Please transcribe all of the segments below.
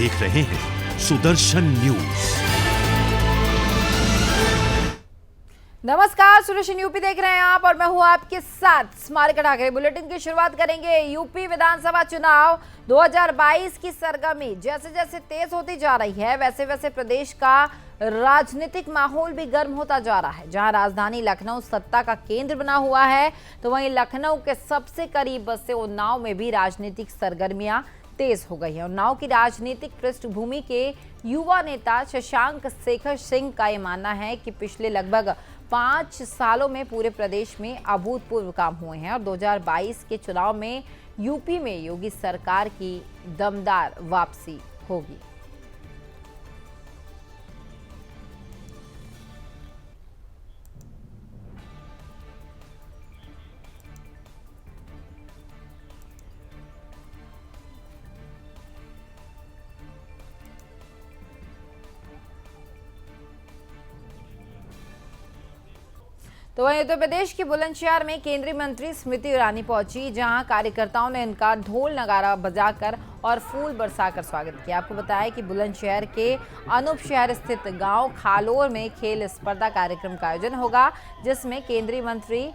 देख रहे हैं सुदर्शन न्यूज। नमस्कार, सुदर्शन यूपी देख रहे हैं आप और मैं हूं आपके साथ स्मारिका ठाकरे। बुलेटिन की शुरुआत करेंगे यूपी विधानसभा चुनाव 2022 की सरगर्मी जैसे जैसे तेज होती जा रही है, वैसे वैसे प्रदेश का राजनीतिक माहौल भी गर्म होता जा रहा है। जहां राजधानी लखनऊ सत्ता का केंद्र बना हुआ है, तो वहीं लखनऊ के सबसे करीब बसे उन्नाव में भी राजनीतिक सरगर्मियां तेज हो गई है। उन्नाव की राजनीतिक पृष्ठभूमि के युवा नेता शशांक शेखर सिंह का ये मानना है कि पिछले लगभग 5 सालों में पूरे प्रदेश में अभूतपूर्व काम हुए हैं और 2022 के चुनाव में यूपी में योगी सरकार की दमदार वापसी होगी। तो वहीं उत्तर प्रदेश के बुलंदशहर में केंद्रीय मंत्री स्मृति ईरानी पहुंची, जहां कार्यकर्ताओं ने इनका ढोल नगारा बजाकर और फूल बरसाकर स्वागत किया। आपको बताया कि बुलंदशहर के अनूप शहर स्थित गांव खालोर में खेल स्पर्धा कार्यक्रम का आयोजन होगा, जिसमें केंद्रीय मंत्री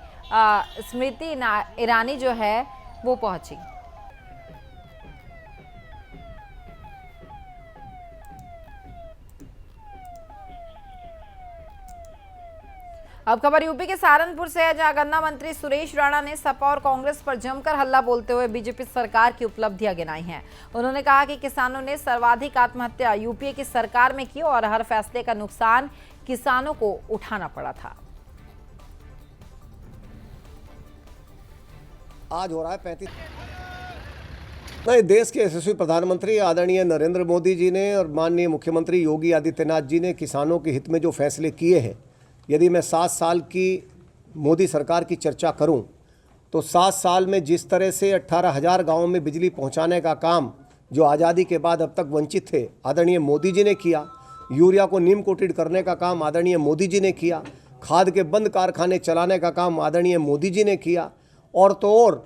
स्मृति ईरानी जो है वो पहुंची। अब खबर यूपी के सहारनपुर से है, जहां गन्ना मंत्री सुरेश राणा ने सपा और कांग्रेस पर जमकर हल्ला बोलते हुए बीजेपी सरकार की उपलब्धियां गिनाई हैं। उन्होंने कहा कि किसानों ने सर्वाधिक आत्महत्या यूपीए की सरकार में की और हर फैसले का नुकसान किसानों को उठाना पड़ा था। आज हो रहा है 35 नहीं, देश के यशस्वी प्रधानमंत्री आदरणीय नरेंद्र मोदी जी ने और माननीय मुख्यमंत्री योगी आदित्यनाथ जी ने किसानों के हित में जो फैसले किए हैं, यदि मैं 7 साल की मोदी सरकार की चर्चा करूं, तो 7 साल में जिस तरह से 18,000 गाँवों में बिजली पहुंचाने का काम जो आज़ादी के बाद अब तक वंचित थे, आदरणीय मोदी जी ने किया। यूरिया को नीम कोटेड करने का काम आदरणीय मोदी जी ने किया। खाद के बंद कारखाने चलाने का काम आदरणीय मोदी जी ने किया। और तो और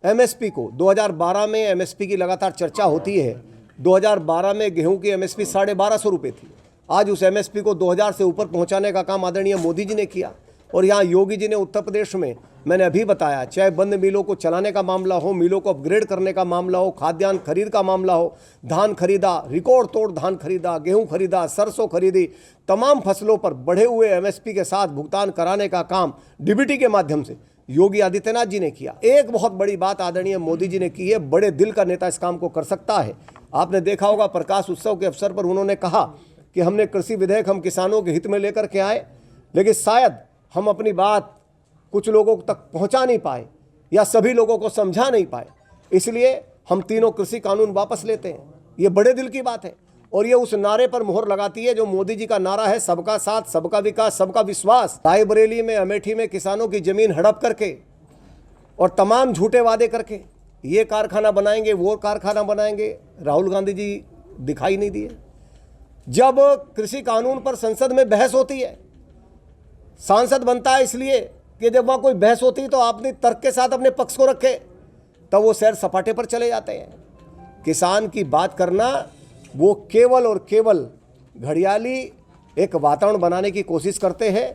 एमएसपी को 2012 में एमएसपी की लगातार चर्चा होती है। 2012 में गेहूं की एमएसपी 1250 रुपये थी। आज उस एमएसपी को 2000 से ऊपर पहुंचाने का काम आदरणीय मोदी जी ने किया। और यहाँ योगी जी ने उत्तर प्रदेश में, मैंने अभी बताया, चाहे बंद मिलों को चलाने का मामला हो, मिलों को अपग्रेड करने का मामला हो, खाद्यान्न खरीद का मामला हो, धान खरीदा, रिकॉर्ड तोड़ धान खरीदा, गेहूं खरीदा, सरसों खरीदी, तमाम फसलों पर बढ़े हुए एमएसपी के साथ भुगतान कराने का काम डीबीटी के माध्यम से योगी आदित्यनाथ जी ने किया। एक बहुत बड़ी बात आदरणीय मोदी जी ने की है, बड़े दिल का नेता इस काम को कर सकता है। आपने देखा होगा प्रकाश उत्सव के अवसर पर उन्होंने कहा कि हमने कृषि विधेयक हम किसानों के हित में लेकर के आए, लेकिन शायद हम अपनी बात कुछ लोगों तक पहुंचा नहीं पाए या सभी लोगों को समझा नहीं पाए, इसलिए हम तीनों कृषि कानून वापस लेते हैं। ये बड़े दिल की बात है और ये उस नारे पर मोहर लगाती है जो मोदी जी का नारा है, सबका साथ, सबका विकास, सबका विश्वास। रायबरेली में, अमेठी में किसानों की जमीन हड़प करके और तमाम झूठे वादे करके ये कारखाना बनाएंगे, वो कारखाना बनाएंगे, राहुल गांधी जी दिखाई नहीं दिए। जब कृषि कानून पर संसद में बहस होती है, सांसद बनता है इसलिए कि जब वहाँ कोई बहस होती है तो आपने तर्क के साथ अपने पक्ष को रखे, तब वो सैर सपाटे पर चले जाते हैं। किसान की बात करना, वो केवल और केवल घड़ियाली एक वातावरण बनाने की कोशिश करते हैं।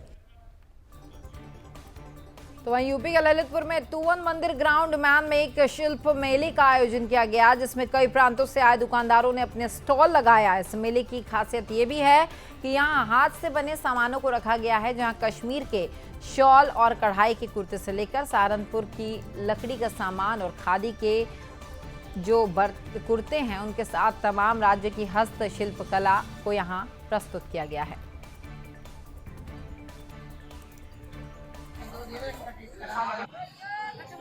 तो वहीं यूपी के ललितपुर में तुवन मंदिर ग्राउंड मैन में एक शिल्प मेले का आयोजन किया गया, जिसमें कई प्रांतों से आए दुकानदारों ने अपने स्टॉल लगाया। इस मेले की खासियत ये भी है कि यहाँ हाथ से बने सामानों को रखा गया है, जहाँ कश्मीर के शॉल और कढ़ाई के कुर्ते से लेकर सहारनपुर की लकड़ी का सामान और खादी के जो कुर्ते हैं, उनके साथ तमाम राज्य की हस्तशिल्प कला को यहाँ प्रस्तुत किया गया है।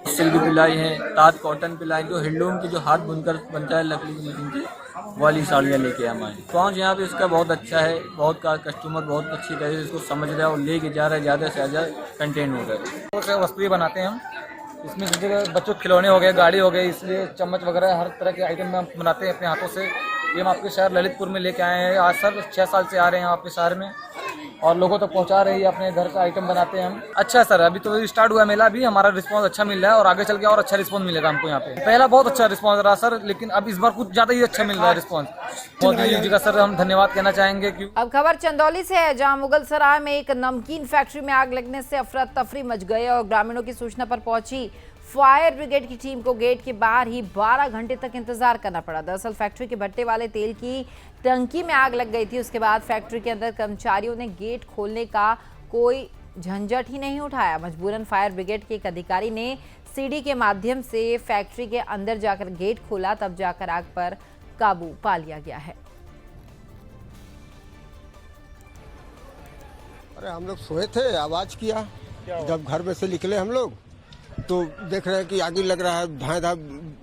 सिल्क पिलाई है, ताँत कॉटन पिलाई, जो हैंडलूम की जो हाथ बुनकर बनता है लकड़ी की मशीन से, वाली साड़ियाँ लेके हमारे पहुँच यहाँ पे इसका बहुत अच्छा है। बहुत का कस्टमर बहुत अच्छी तरह से इसको समझ रहा है और लेके जा रहा है, ज़्यादा से ज़्यादा कंटेंट हो रहा है। वस्तुएं बनाते हैं हम, इसमें बच्चों के खिलौने हो गए, गाड़ी हो गई, इसलिए चम्मच वगैरह हर तरह के आइटम में हम बनाते हैं अपने हाथों से। ये हम आपके शहर ललितपुर में लेके आए हैं। आज सर 6 साल से आ रहे हैं आपके शहर में। और लोगों तक पहुंचा रही है, अपने घर का आइटम बनाते हैं हम। अच्छा सर, अभी तो स्टार्ट हुआ मेला, भी हमारा रिस्पांस अच्छा मिल रहा है और आगे चल के और अच्छा रिस्पांस मिलेगा हमको यहाँ पे। पहला बहुत अच्छा रिस्पांस रहा सर, लेकिन अब इस बार कुछ ज्यादा ही अच्छा मिल रहा है रिस्पांस। मोदी जी का सर हम धन्यवाद कहना चाहेंगे। अब खबर चंदौली से है, जहां मुगलसराय में एक नमकीन फैक्ट्री में आग लगने से अफरा तफरी मच गई और ग्रामीणों की सूचना पर पहुंची फायर ब्रिगेड की टीम को गेट के बाहर ही 12 घंटे तक इंतजार करना पड़ा। दरअसल फैक्ट्री के भट्टे वाले तेल की टंकी में आग लग गई थी। उसके बाद फैक्ट्री के अंदर कर्मचारियों ने गेट खोलने का कोई झंझट ही नहीं उठाया। मजबूरन फायर ब्रिगेड के एक अधिकारी ने सीढ़ी के माध्यम से फैक्ट्री के अंदर जाकर गेट खोला, तब जाकर आग पर काबू पा लिया गया है। अरे हम लोग सोए थे, आवाज किया, जब घर में से निकले हम लोग तो देख रहे हैं कि आगे लग रहा है, धाए धाए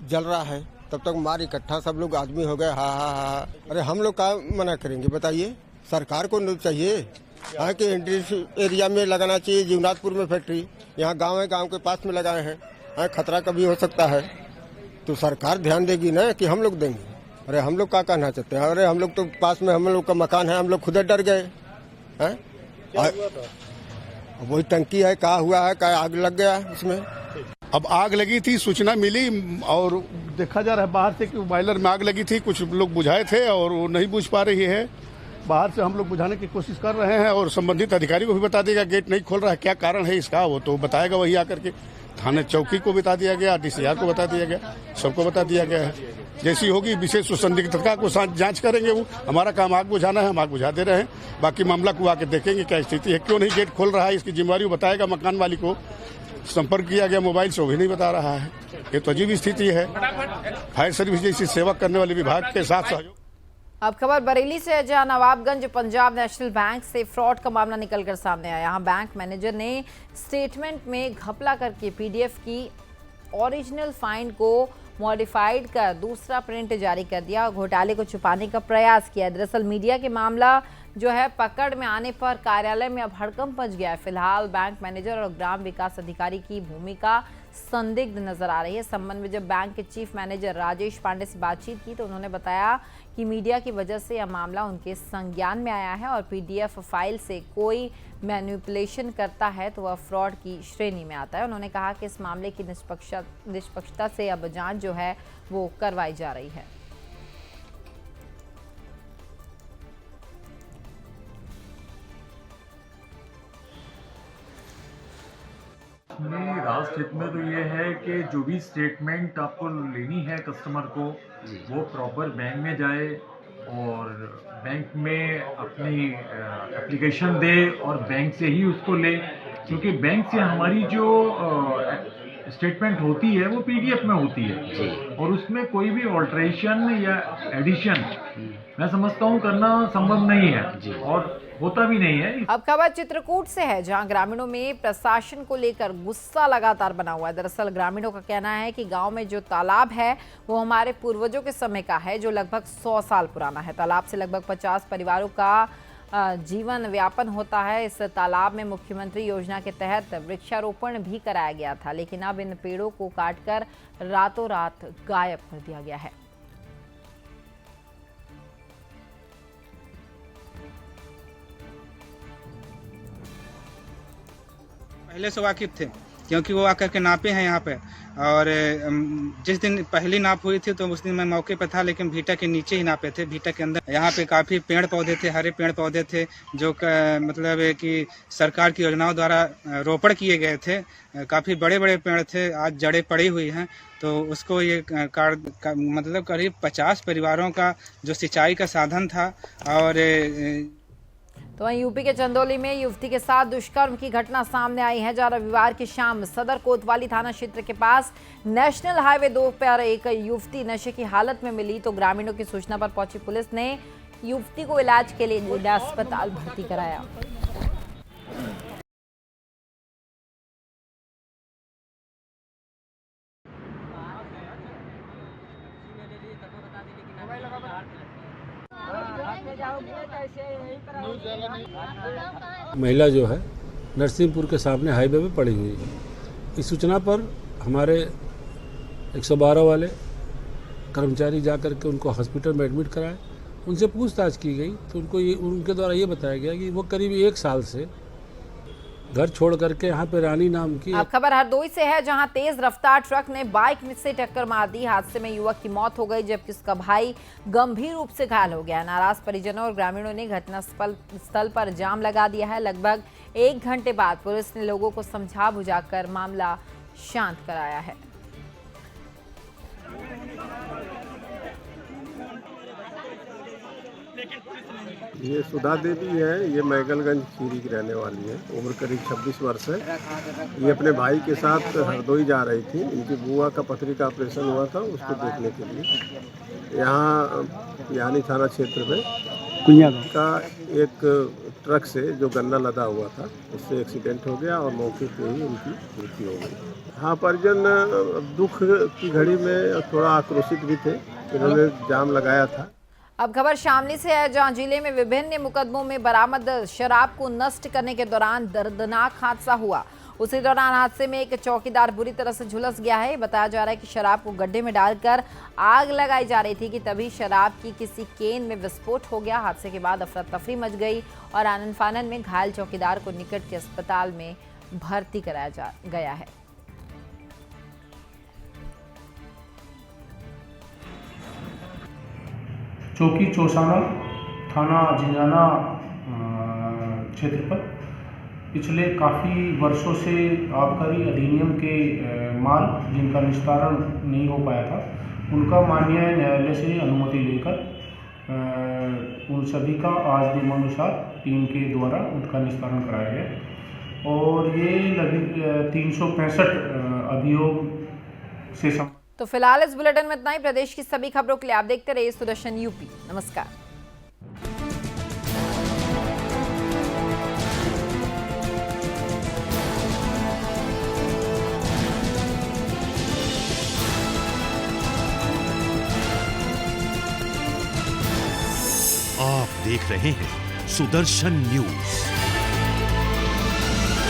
जल रहा है। तब तक मार इकट्ठा सब लोग आदमी हो गए। हा। अरे हम लोग का मना करेंगे बताइए, सरकार को नहीं चाहिए यहाँ के इंडस्ट्री एरिया में लगाना चाहिए। जीवनाथपुर में फैक्ट्री, यहाँ गांव है, गांव के पास में लगाए हैं। यहाँ खतरा कभी हो सकता है, तो सरकार ध्यान देगी ना कि हम लोग देंगे। अरे हम लोग क्या कहना चाहते हैं, अरे हम लोग तो पास में हम लोग का मकान है, हम लोग खुद डर गए हैं। वही टंकी है, क्या हुआ है, क्या आग लग गया उसमें। अब आग लगी थी, सूचना मिली और देखा जा रहा है बाहर से कि बॉयलर में आग लगी थी। कुछ लोग बुझाए थे और वो नहीं बुझ पा रही है। बाहर से हम लोग बुझाने की कोशिश कर रहे हैं और संबंधित अधिकारी को भी बता देगा गेट नहीं खोल रहा है, क्या कारण है इसका, वो तो बताएगा वही आकर के। थाने चौकी को बता दिया गया, DCR को बता दिया गया, सबको बता दिया गया है। जैसी होगी विशेष संदिग्धता को जांच करेंगे। वो हमारा काम आग बुझाना है, हम आग बुझा दे रहे हैं। बाकी मामला को आके देखेंगे क्या स्थिति है, क्यों नहीं गेट खोल रहा है, इसकी जिम्मेवारी बताएगा। मकान मालिक को संपर्क किया गया मोबाइल से, वो भी नहीं बता रहा है। ये तो अजीब स्थिति है। फायर सर्विस जैसी सेवा करने वाले विभाग के साथ सहयोग। अब खबर बरेली से है, जहां नवाबगंज पंजाब नेशनल बैंक से फ्रॉड का मामला निकलकर सामने आया। यहां बैंक मैनेजर ने स्टेटमेंट में घपला करके PDF की ओरिजिनल फाइंड को मॉडिफाइड कर दूसरा प्रिंट जारी कर दिया और घोटाले को छुपाने का प्रयास किया। दरअसल मीडिया के मामला जो है पकड़ में आने पर कार्यालय में अब हड़कंप मच गया है। फिलहाल बैंक मैनेजर और ग्राम विकास अधिकारी की भूमिका संदिग्ध नजर आ रही है। संबंध में जब बैंक के चीफ मैनेजर राजेश पांडे से बातचीत की तो उन्होंने बताया कि मीडिया की वजह से यह मामला उनके संज्ञान में आया है और PDF फाइल से कोई मैनिपुलेशन करता है तो वह फ्रॉड की श्रेणी में आता है। उन्होंने कहा कि इस मामले की निष्पक्षता से अब जांच जो है वो करवाई जा रही है। अपने राष्ट्र हित में तो ये है कि जो भी स्टेटमेंट आपको लेनी है कस्टमर को, वो प्रॉपर बैंक में जाए और बैंक में अपनी एप्लीकेशन दे और बैंक से ही उसको ले, क्योंकि बैंक से हमारी जो स्टेटमेंट होती है वो PDF में होती है और उसमें कोई भी ऑल्ट्रेशन या एडिशन मैं समझता हूँ करना संभव नहीं है और होता भी नहीं है। अब खबर चित्रकूट से है, जहां ग्रामीणों में प्रशासन को लेकर गुस्सा लगातार बना हुआ है। दरअसल ग्रामीणों का कहना है कि गांव में जो तालाब है वो हमारे पूर्वजों के समय का है, जो लगभग 100 साल पुराना है। तालाब से लगभग 50 परिवारों का जीवन व्यापन होता है। इस तालाब में मुख्यमंत्री योजना के तहत वृक्षारोपण भी कराया गया था, लेकिन अब इन पेड़ों को काटकर रातों रात गायब कर दिया गया है। पहले से वाकिफ थे क्योंकि वो आकर के नापे हैं यहाँ पे, और जिस दिन पहली नाप हुई थी तो उस दिन मैं मौके पर था, लेकिन भीटा के नीचे ही नापे थे। भीटा के अंदर यहाँ पे काफ़ी पेड़ पौधे थे, हरे पेड़ पौधे थे, जो मतलब कि सरकार की योजनाओं द्वारा रोपण किए गए थे। काफ़ी बड़े बड़े पेड़ थे, आज जड़ें पड़ी हुई हैं। तो उसको ये मतलब करीब 50 परिवारों का जो सिंचाई का साधन था। और तो वहीं यूपी के चंदौली में युवती के साथ दुष्कर्म की घटना सामने आई है, जहां रविवार की शाम सदर कोतवाली थाना क्षेत्र के पास नेशनल हाईवे 2 पर एक युवती नशे की हालत में मिली। तो ग्रामीणों की सूचना पर पहुंची पुलिस ने युवती को इलाज के लिए जिला अस्पताल भर्ती कराया। महिला जो है नरसिंहपुर के सामने हाईवे पे पड़ी हुई है। इस सूचना पर हमारे 112 वाले कर्मचारी जाकर के उनको हॉस्पिटल में एडमिट कराए उनसे पूछताछ की गई तो उनके द्वारा ये बताया गया कि वो करीब 1 साल से घर छोड़ करके यहाँ पे रानी नाम की। अब खबर हरदोई से है, जहां तेज रफ्तार ट्रक ने बाइक में से टक्कर मार दी। हादसे में युवक की मौत हो गई, जबकि उसका भाई गंभीर रूप से घायल हो गया। नाराज परिजनों और ग्रामीणों ने घटनास्थल पर जाम लगा दिया है। लगभग 1 घंटे बाद पुलिस ने लोगों को समझा बुझाकर मामला शांत कराया है। ये सुधा देवी है, ये मैगलगंज खीरी की रहने वाली है, उम्र करीब 26 वर्ष है। ये अपने भाई के साथ हरदोई जा रही थी। इनकी बुआ का पथरी का ऑपरेशन हुआ था, उसको देखने के लिए यहाँ यानी थाना क्षेत्र में का एक ट्रक से जो गन्ना लदा हुआ था उससे एक्सीडेंट हो गया और मौके पे ही उनकी मृत्यु हो गई। हाँ, परिजन दुख की घड़ी में थोड़ा आक्रोशित भी थे, इन्होंने जाम लगाया था। अब खबर शामली से है, जहां जिले में विभिन्न मुकदमों में बरामद शराब को नष्ट करने के दौरान दर्दनाक हादसा हुआ। उसी दौरान हादसे में एक चौकीदार बुरी तरह से झुलस गया है। बताया जा रहा है कि शराब को गड्ढे में डालकर आग लगाई जा रही थी कि तभी शराब की किसी केन में विस्फोट हो गया। हादसे के बाद अफरा तफरी मच गई और आनन फानन में घायल चौकीदार को निकट के अस्पताल में भर्ती कराया गया है। चौकी चौसाना थाना जिंजाना क्षेत्र पर पिछले काफ़ी वर्षों से आबकारी अधिनियम के माल जिनका निस्तारण नहीं हो पाया था, उनका माननीय न्यायालय से अनुमति लेकर उन सभी का आज नियमानुसार टीम के द्वारा उनका निस्तारण कराया गया और ये लगभग 365 अभियोग से तो फिलहाल इस बुलेटिन में इतना ही। प्रदेश की सभी खबरों के लिए आप देखते रहिए सुदर्शन यूपी। नमस्कार। आप देख रहे हैं सुदर्शन न्यूज।